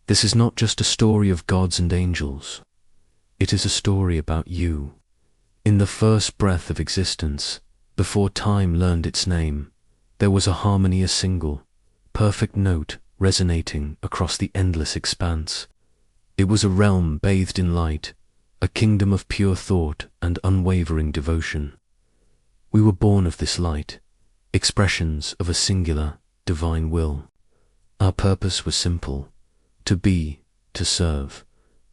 This is not just a story of gods and angels. It is a story about you. In the first breath of existence, before time learned its name, there was a harmony, a single, perfect note resonating across the endless expanse. It was a realm bathed in light, a kingdom of pure thought and unwavering devotion. We were born of this light, expressions of a singular, divine will. Our purpose was simple: to be, to serve,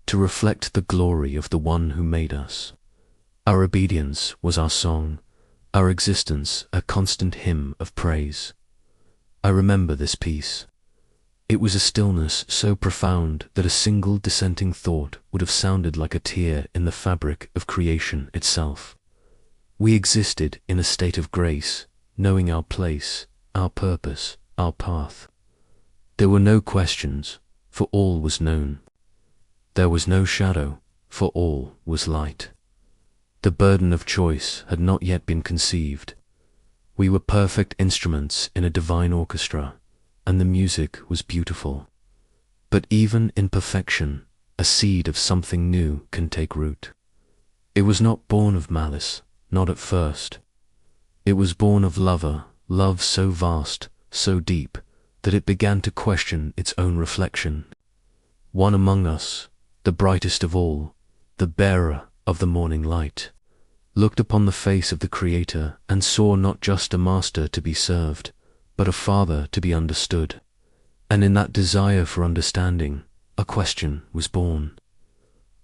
to reflect the glory of the one who made us. Our obedience was our song, our existence a constant hymn of praise. I remember this peace. It was a stillness so profound that a single dissenting thought would have sounded like a tear in the fabric of creation itself. We existed in a state of grace, knowing our place, our purpose, our path. There were no questions, for all was known. There was no shadow, for all was light. The burden of choice had not yet been conceived. We were perfect instruments in a divine orchestra, and the music was beautiful. But even in perfection, a seed of something new can take root. It was not born of malice, not at first. It was born of love so vast, so deep, that it began to question its own reflection. One among us, the brightest of all, the bearer of the morning light, looked upon the face of the Creator and saw not just a master to be served, but a father to be understood. And in that desire for understanding, a question was born.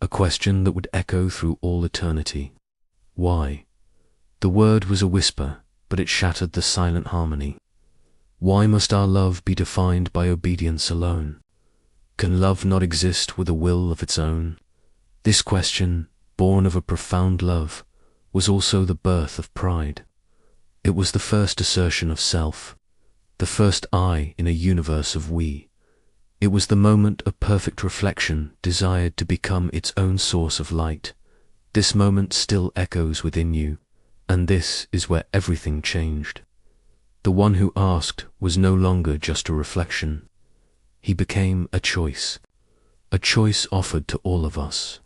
A question that would echo through all eternity. Why? The word was a whisper, but it shattered the silent harmony. Why must our love be defined by obedience alone? Can love not exist with a will of its own? This question, born of a profound love, was also the birth of pride. It was the first assertion of self, the first I in a universe of we. It was the moment of perfect reflection desired to become its own source of light. This moment still echoes within you, and this is where everything changed. The one who asked was no longer just a reflection. He became a choice offered to all of us.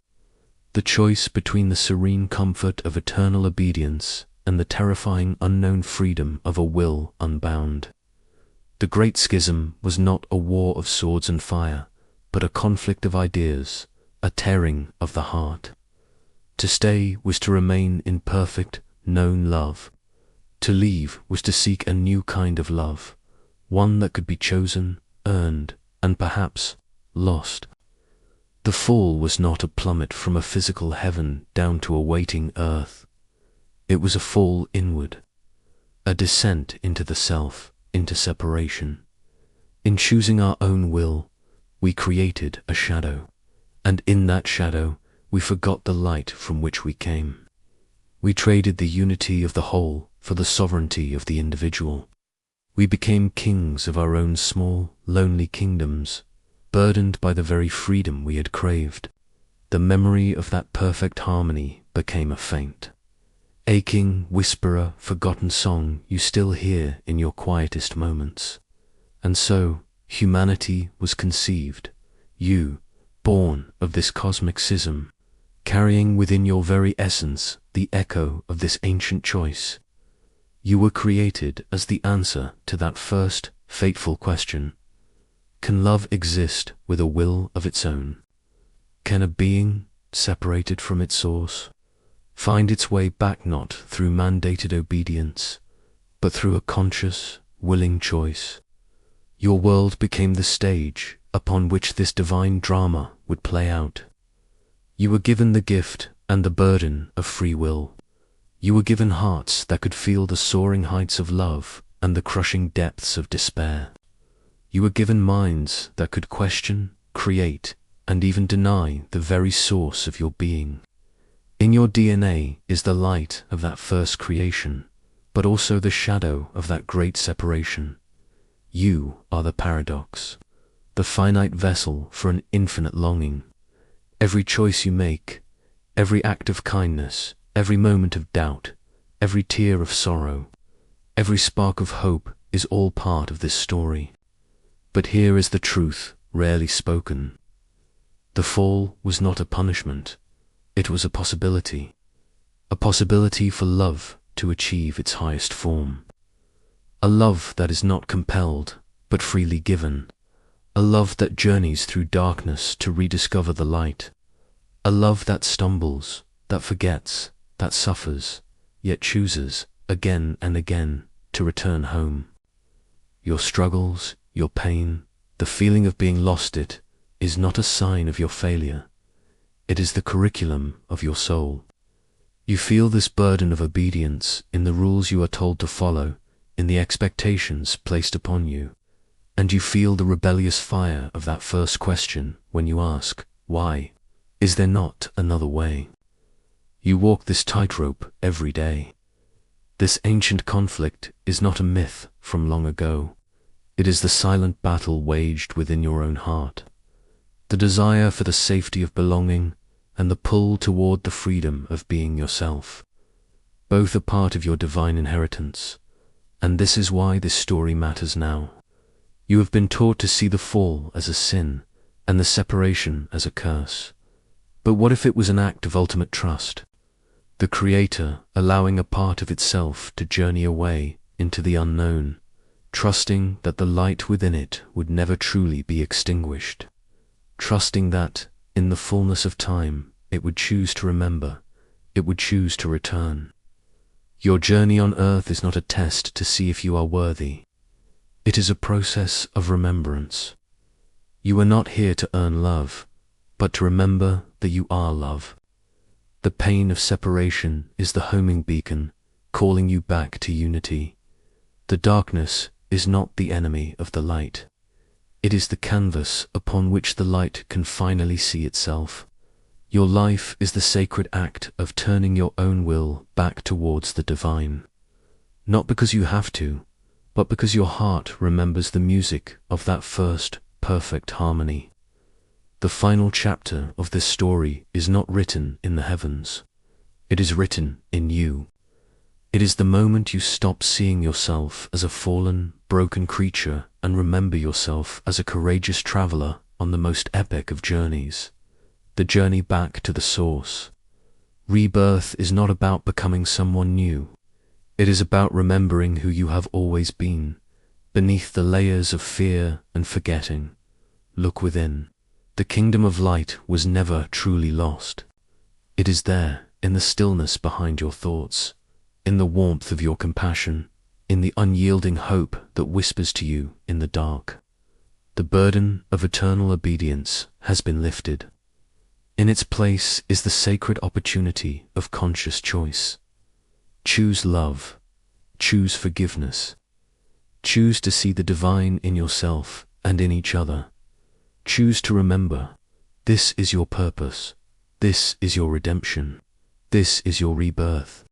The choice between the serene comfort of eternal obedience and the terrifying unknown freedom of a will unbound. The Great Schism was not a war of swords and fire, but a conflict of ideas, a tearing of the heart. To stay was to remain in perfect, known love. To leave was to seek a new kind of love, one that could be chosen, earned, and perhaps lost. The fall was not a plummet from a physical heaven down to a waiting earth. It was a fall inward, a descent into the self, into separation. In choosing our own will, we created a shadow, and in that shadow we forgot the light from which we came. We traded the unity of the whole for the sovereignty of the individual. We became kings of our own small, lonely kingdoms, burdened by the very freedom we had craved. The memory of that perfect harmony became a faint, aching whisperer, forgotten song you still hear in your quietest moments. And so humanity was conceived, you, born of this cosmic schism, carrying within your very essence the echo of this ancient choice. You were created as the answer to that first fateful question. Can love exist with a will of its own? Can a being, separated from its source, find its way back not through mandated obedience, but through a conscious, willing choice? Your world became the stage upon which this divine drama would play out. You were given the gift and the burden of free will. You were given hearts that could feel the soaring heights of love and the crushing depths of despair. You were given minds that could question, create, and even deny the very source of your being. In your DNA is the light of that first creation, but also the shadow of that great separation. You are the paradox, the finite vessel for an infinite longing. Every choice you make, every act of kindness, every moment of doubt, every tear of sorrow, every spark of hope is all part of this story. But here is the truth, rarely spoken. The fall was not a punishment, it was a possibility for love to achieve its highest form. A love that is not compelled, but freely given. A love that journeys through darkness to rediscover the light. A love that stumbles, that forgets, that suffers, yet chooses, again and again, to return home. Your struggles, your pain, the feeling of being lost is not a sign of your failure. It is the curriculum of your soul. You feel this burden of obedience in the rules you are told to follow, in the expectations placed upon you, and you feel the rebellious fire of that first question when you ask, why? Is there not another way? You walk this tightrope every day. This ancient conflict is not a myth from long ago. It is the silent battle waged within your own heart. The desire for the safety of belonging and the pull toward the freedom of being yourself. Both are part of your divine inheritance, and this is why this story matters now. You have been taught to see the fall as a sin and the separation as a curse. But what if it was an act of ultimate trust? The Creator allowing a part of itself to journey away into the unknown, trusting that the light within it would never truly be extinguished, trusting that, in the fullness of time, it would choose to remember, it would choose to return. Your journey on earth is not a test to see if you are worthy. It is a process of remembrance. You are not here to earn love, but to remember that you are love. The pain of separation is the homing beacon, calling you back to unity. The darkness is not the enemy of the light. It is the canvas upon which the light can finally see itself. Your life is the sacred act of turning your own will back towards the divine. Not because you have to, but because your heart remembers the music of that first perfect harmony. The final chapter of this story is not written in the heavens. It is written in you. It is the moment you stop seeing yourself as a fallen, broken creature and remember yourself as a courageous traveler on the most epic of journeys, the journey back to the source. Rebirth is not about becoming someone new. It is about remembering who you have always been, beneath the layers of fear and forgetting. Look within. The kingdom of light was never truly lost. It is there, in the stillness behind your thoughts, in the warmth of your compassion, in the unyielding hope that whispers to you in the dark. The burden of eternal obedience has been lifted. In its place is the sacred opportunity of conscious choice. Choose love. Choose forgiveness. Choose to see the divine in yourself and in each other. Choose to remember, this is your purpose, this is your redemption, this is your rebirth.